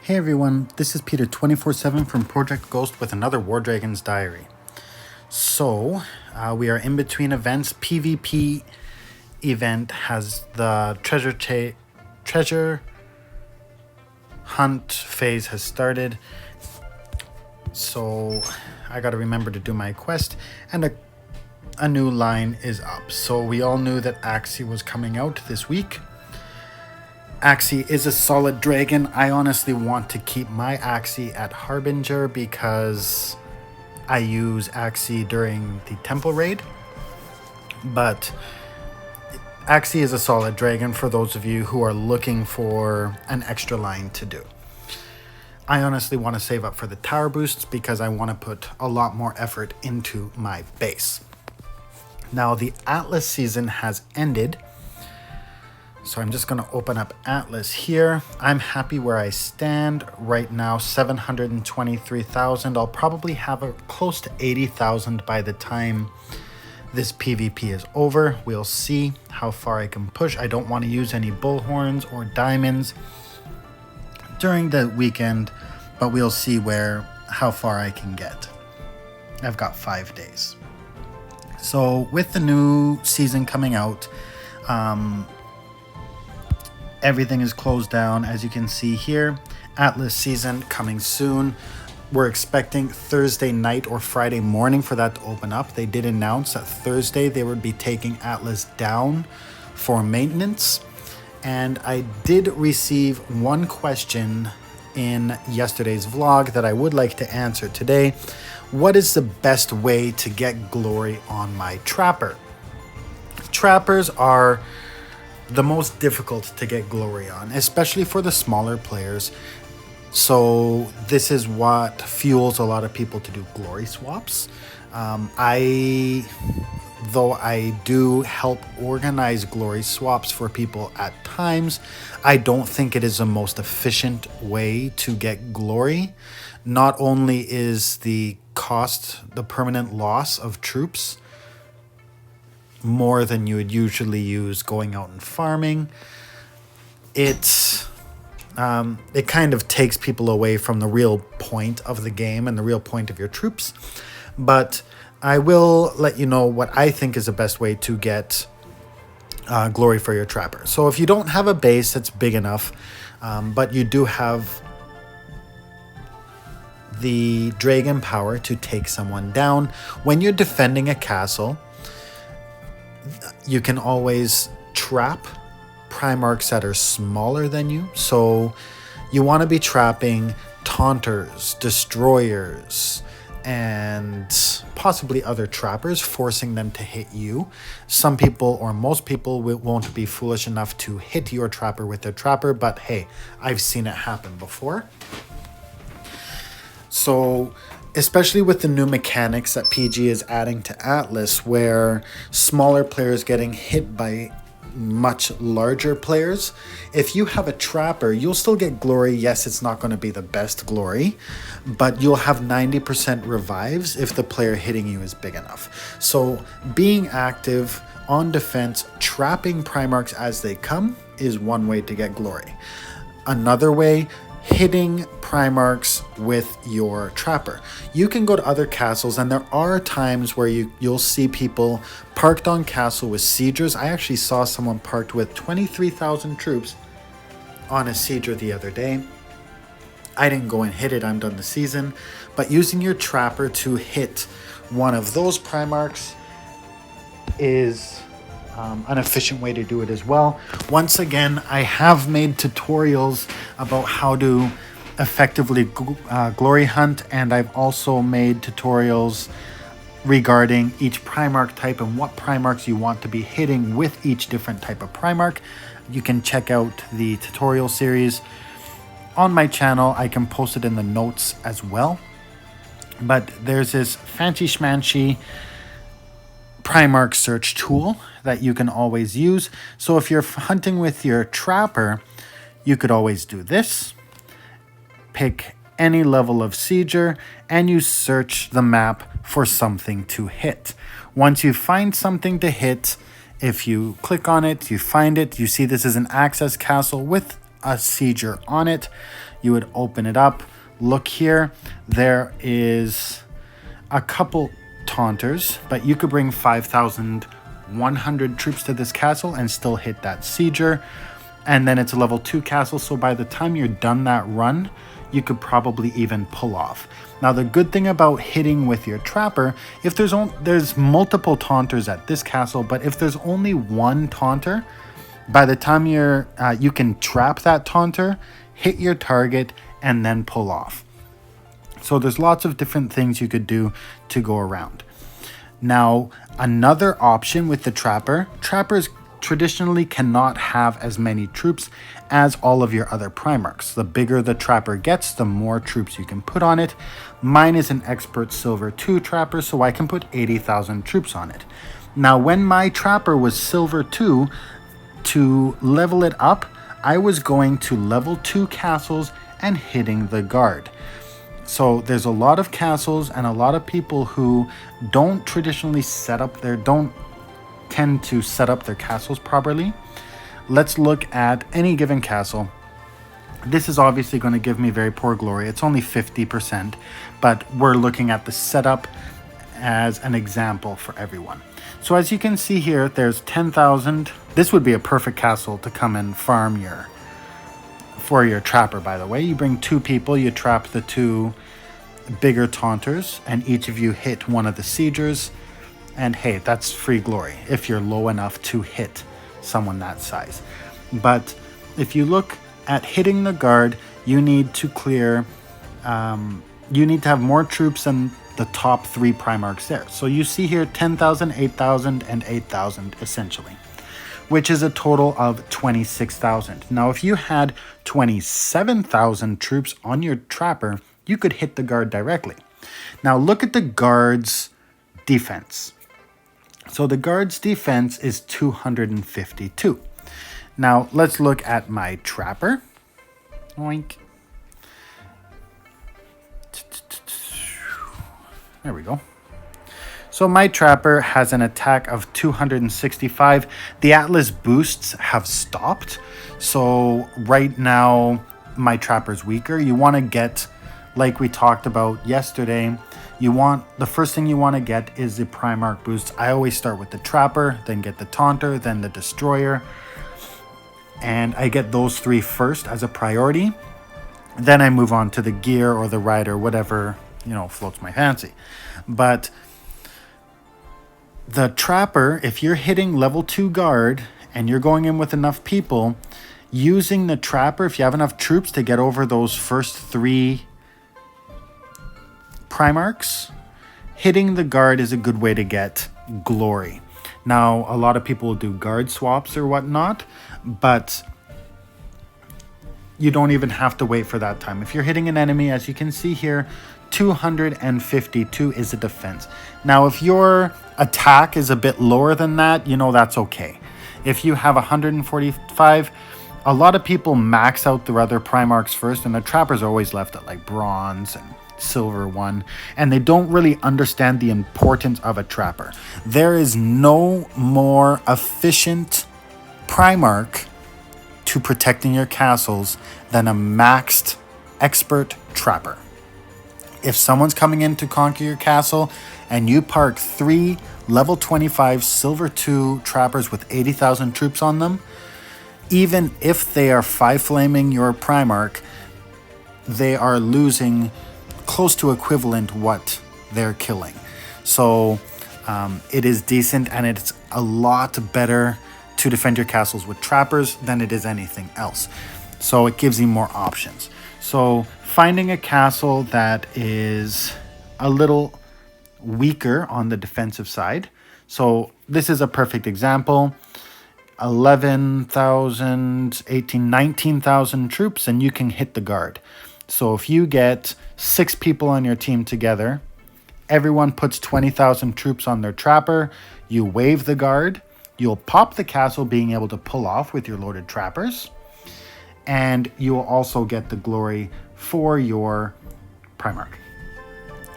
Hey everyone, this is Peter 24/7 from Project Ghost with another WarDragons diary. So, we are in between events. PvP event has the treasure hunt phase has started. So, I gotta remember to do my quest, and a new line is up. So, we all knew that Axie was coming out this week. Axie is a solid dragon. I honestly want to keep my Axie at Harbinger because I use Axie during the temple raid. But Axie is a solid dragon for those of you who are looking for an extra line to do. I honestly want to save up for the tower boosts because I want to put a lot more effort into my base. Now the Atlas season has ended. So I'm just going to open up Atlas here. I'm happy where I stand right now, 723,000. I'll probably have a close to 80,000 by the time this PvP is over. We'll see how far I can push. I don't want to use any bullhorns or diamonds during the weekend, but we'll see how far I can get. I've got 5 days. So with the new season coming out, everything is closed down, as you can see here. Atlas season coming soon. We're expecting Thursday night or Friday morning for that to open up. They did announce that Thursday they would be taking Atlas down for maintenance. And I did receive one question in yesterday's vlog that I would like to answer today. What is the best way to get glory on my trapper? Trappers are the most difficult to get glory on, especially for the smaller players. So this is what fuels a lot of people to do glory swaps. Though I do help organize glory swaps for people at times, I don't think it is the most efficient way to get glory. Not only is the permanent loss of troops more than you would usually use going out and farming, it kind of takes people away from the real point of the game and the real point of your troops. But I will let you know what I think is the best way to get glory for your trapper. So if you don't have a base that's big enough, but you do have the dragon power to take someone down, when you're defending a castle, you can always trap Primarchs that are smaller than you. So you want to be trapping Taunters, Destroyers, and possibly other trappers, forcing them to hit you. Some people, or most people, won't be foolish enough to hit your trapper with their trapper, but hey, I've seen it happen before. So especially with the new mechanics that PG is adding to Atlas, where smaller players getting hit by much larger players, if you have a trapper, you'll still get glory. Yes, it's not going to be the best glory, but you'll have 90% revives if the player hitting you is big enough. So being active on defense, trapping Primarchs as they come is one way to get glory. Another way, hitting Primarchs with your trapper. You can go to other castles, and there are times where you'll see people parked on castle with siegers. I actually saw someone parked with 23,000 troops on a sieger the other day. I didn't go and hit it, I'm done the season. But using your trapper to hit one of those Primarchs is an efficient way to do it as well. Once again, I have made tutorials about how to effectively glory hunt, and I've also made tutorials regarding each Primarch type and what Primarchs you want to be hitting with each different type of Primarch. You can check out the tutorial series on my channel. I can post it in the notes as well. But there's this fancy schmancy Primarch search tool that you can always use. So if you're hunting with your trapper, you could always do this. Pick any level of sieger and you search the map for something to hit. Once you find something to hit, if you click on it, you find it, you see this is an access castle with a sieger on it, you would open it up. Look here, there is a couple taunters, but you could bring 5,100 troops to this castle and still hit that sieger. And then it's a level 2 castle, so by the time you're done that run, you could probably even pull off. Now, the good thing about hitting with your trapper, if there's multiple taunters at this castle, but if there's only one taunter, by the time you can trap that taunter, hit your target, and then pull off. So there's lots of different things you could do to go around. Now, another option with the trapper, trappers traditionally cannot have as many troops as all of your other Primarchs. The bigger the trapper gets, the more troops you can put on it. Mine is an expert silver 2 trapper, so I can put 80,000 troops on it. Now, when my trapper was silver 2, to level it up, I was going to level 2 castles and hitting the guard. So there's a lot of castles and a lot of people who don't traditionally don't tend to set up their castles properly. Let's look at any given castle. This is obviously going to give me very poor glory. It's only 50%, but we're looking at the setup as an example for everyone. So as you can see here, there's 10,000. This would be a perfect castle to come and farm for your trapper, by the way. You bring 2 people, you trap the 2 bigger taunters, and each of you hit one of the siegers. And hey, that's free glory if you're low enough to hit someone that size. But if you look at hitting the guard, you need to clear, you need to have more troops than the top 3 Primarchs there. So you see here 10,000, 8,000, and 8,000 essentially, which is a total of 26,000. Now, if you had 27,000 troops on your trapper, you could hit the guard directly. Now, look at the guard's defense. So the guard's defense is 252. Now, let's look at my trapper. Oink. There we go. So my trapper has an attack of 265. The Atlas boosts have stopped. So right now, my trapper's weaker. You want to get, like we talked about yesterday, the first thing you want to get is the Primarch boosts. I always start with the trapper, then get the taunter, then the destroyer. And I get those 3 first as a priority. Then I move on to the gear or the rider, whatever, floats my fancy. But the trapper, if you're hitting level 2 guard and you're going in with enough people, using the trapper, if you have enough troops to get over those first 3 Primarchs, hitting the guard is a good way to get glory. Now, a lot of people will do guard swaps or whatnot, but you don't even have to wait for that time. If you're hitting an enemy, as you can see here, 252 is a defense. Now, if your attack is a bit lower than that, that's okay. If you have 145, a lot of people max out their other Primarchs first, and the trappers are always left at like bronze and silver 1, and they don't really understand the importance of a trapper. There is no more efficient Primarch to protecting your castles than a maxed expert trapper. If someone's coming in to conquer your castle and you park 3 level 25 silver 2 trappers with 80,000 troops on them, even if they are 5-flaming your Primarch, they are losing close to equivalent what they're killing. So it is decent, and it's a lot better to defend your castles with trappers than it is anything else. So it gives you more options. So finding a castle that is a little weaker on the defensive side. So this is a perfect example. 11,000, 18, 19,000 troops, and you can hit the guard. So if you get 6 people on your team together, everyone puts 20,000 troops on their trapper, you wave the guard, you'll pop the castle being able to pull off with your loaded trappers, and you will also get the glory for your Primarch.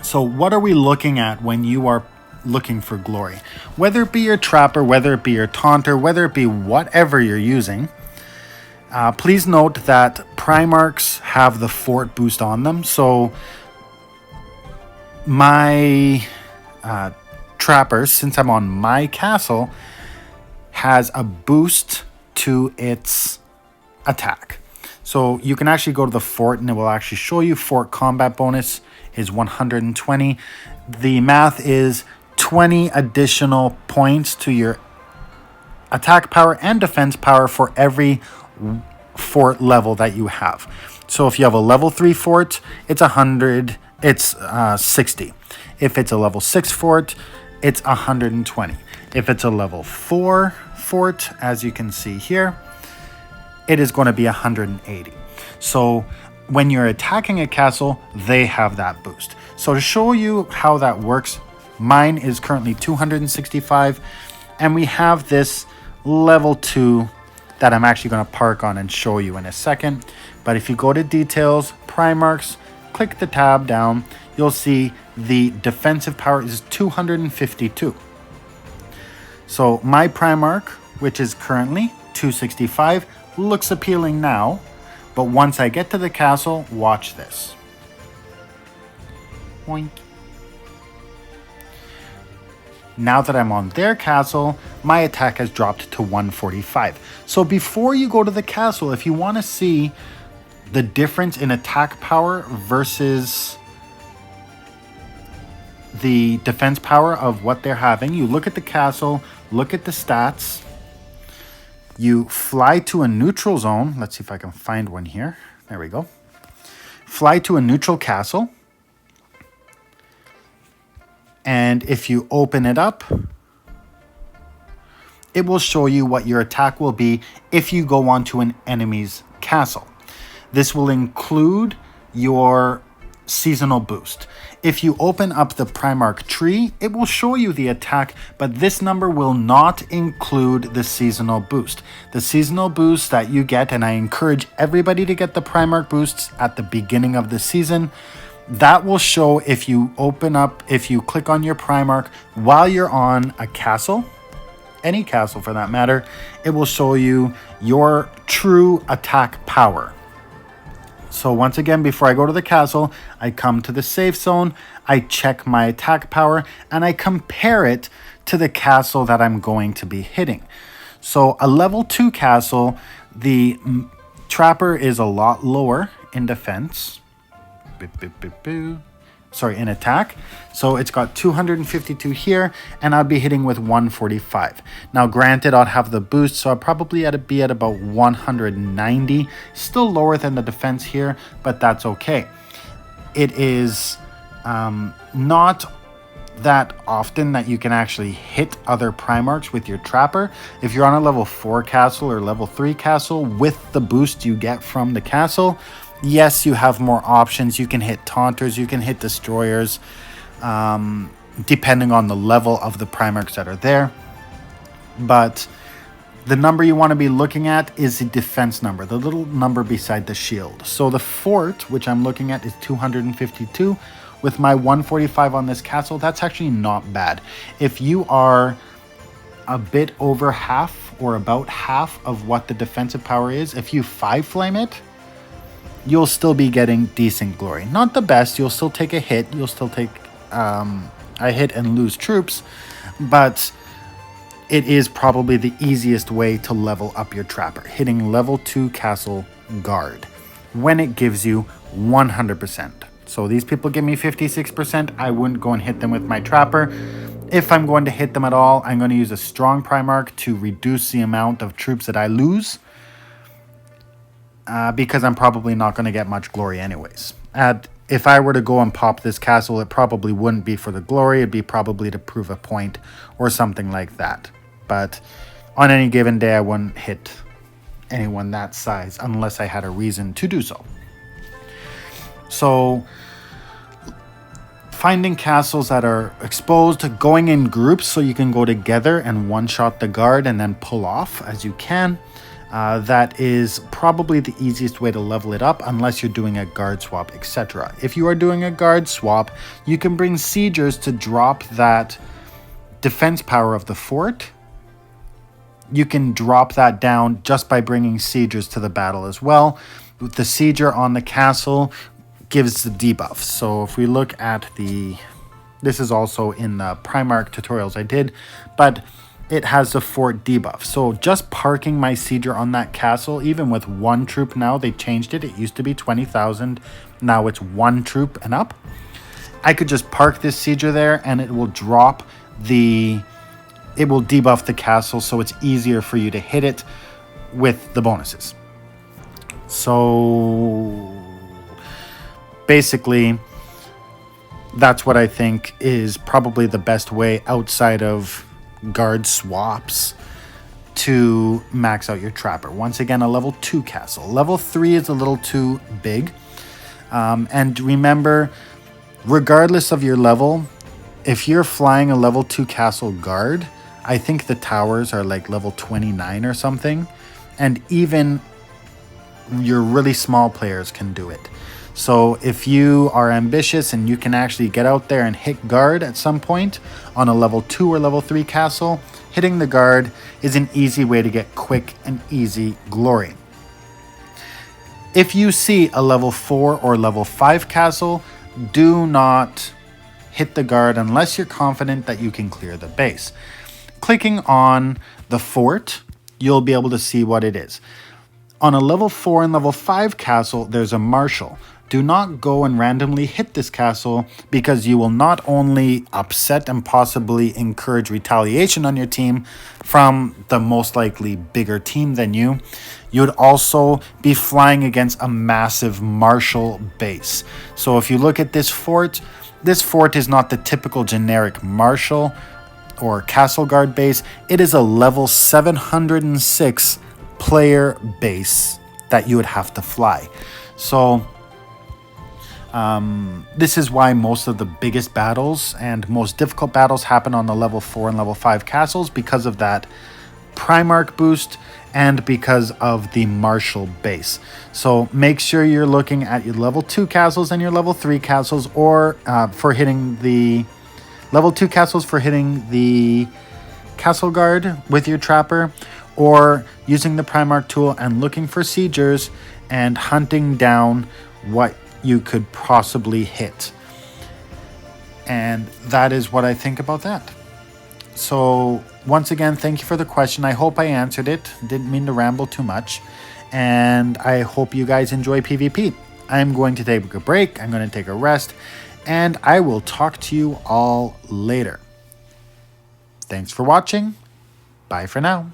So what are we looking at when you are looking for glory? Whether it be your trapper, whether it be your taunter, whether it be whatever you're using, Please note that Primarchs have the fort boost on them. So my Trappers, since I'm on my castle, has a boost to its attack. So you can actually go to the fort and it will actually show you fort combat bonus is 120. The math is 20 additional points to your attack power and defense power for every fort level that you have. So if you have a level 3 fort, it's 100, it's 60. If it's a level 6 fort, it's 120. If it's a level 4 fort, as you can see here, it is going to be 180. So when you're attacking a castle, they have that boost. So to show you how that works, mine is currently 265, and we have this level 2 that I'm actually going to park on and show you in a second. But if you go to details, Primarchs, click the tab down, you'll see the defensive power is 252. So my Primarch, which is currently 265, looks appealing now, but once I get to the castle, watch this. Boink. Now that I'm on their castle, my attack has dropped to 145. So before you go to the castle, if you want to see the difference in attack power versus the defense power of what they're having, you look at the castle, look at the stats, you fly to a neutral zone. Let's see if I can find one here. There we go. Fly to a neutral castle. And if you open it up, it will show you what your attack will be if you go onto an enemy's castle. This will include your seasonal boost. If you open up the Primarch tree, it will show you the attack, but this number will not include the seasonal boost. The seasonal boost that you get, and I encourage everybody to get the Primarch boosts at the beginning of the season, that will show if you open up, if you click on your Primarch while you're on a castle, any castle for that matter, it will show you your true attack power. So once again, before I go to the castle, I come to the safe zone, I check my attack power, and I compare it to the castle that I'm going to be hitting. So a level 2 castle, the Trapper is a lot lower in defense. Sorry, in attack. So it's got 252 here, and I'll be hitting with 145. Now, granted, I'll have the boost, so I'll probably be at about 190. Still lower than the defense here, but that's okay. It is not that often that you can actually hit other Primarchs with your Trapper. If you're on a level 4 castle or level 3 castle with the boost you get from the castle, yes, you have more options. You can hit Taunters, you can hit Destroyers, depending on the level of the Primarchs that are there. But the number you want to be looking at is the defense number, the little number beside the shield. So the fort, which I'm looking at, is 252. With my 145 on this castle, that's actually not bad. If you are a bit over half or about half of what the defensive power is, if you 5-flame it, you'll still be getting decent glory. Not the best, you'll still take a hit, you'll still take a hit and lose troops, but it is probably the easiest way to level up your Trapper, hitting level 2 castle guard when it gives you 100%. So these people give me 56%, I wouldn't go and hit them with my Trapper. If I'm going to hit them at all, I'm going to use a strong Primarch to reduce the amount of troops that I lose, because I'm probably not going to get much glory anyways. If I were to go and pop this castle, it probably wouldn't be for the glory, it'd be probably to prove a point or something like that. But on any given day, I wouldn't hit anyone that size unless I had a reason to do so. So finding castles that are exposed, going in groups so you can go together and one-shot the guard and then pull off as you can. That is probably the easiest way to level it up unless you're doing a guard swap, etc. If you are doing a guard swap, you can bring siegers to drop that defense power of the fort. you can drop that down just by bringing siegers to the battle as well. With the sieger on the castle gives the debuff. So if we look at this is also in the Primarch tutorials I did, but it has the fort debuff. So just parking my sieger on that castle, even with 1 troop now, they changed it. It used to be 20,000. Now it's 1 troop and up. I could just park this sieger there and it will debuff the castle, so it's easier for you to hit it with the bonuses. So basically, that's what I think is probably the best way outside of guard swaps to max out your trapper. Once again, a level 2 castle. Level 3 is a little too big. And remember, regardless of your level, if you're flying a level 2 castle guard, I think the towers are like level 29 or something. And even your really small players can do it. So if you are ambitious and you can actually get out there and hit guard at some point on a level 2 or level 3 castle, hitting the guard is an easy way to get quick and easy glory. If you see a level 4 or level 5 castle, do not hit the guard unless you're confident that you can clear the base. Clicking on the fort, you'll be able to see what it is. On a level 4 and level 5 castle, there's a marshal. Do not go and randomly hit this castle, because you will not only upset and possibly encourage retaliation on your team from the most likely bigger team than you, you would also be flying against a massive marshal base. So if you look at this fort is not the typical generic marshal or castle guard base. It is a level 706 player base that you would have to fly. So this is why most of the biggest battles and most difficult battles happen on the level 4 and level 5 castles, because of that Primarch boost and because of the martial base. So make sure you're looking at your level 2 castles and your level 3 castles, or for hitting the level 2 castles for hitting the castle guard with your trapper, or using the Primarch tool and looking for siegers and hunting down what you could possibly hit. And that is what I think about that. So once again, thank you for the question. I hope I answered it. Didn't mean to ramble too much. And I hope you guys enjoy PvP. I'm going to take a break. I'm going to take a rest. And I will talk to you all later. Thanks for watching. Bye for now.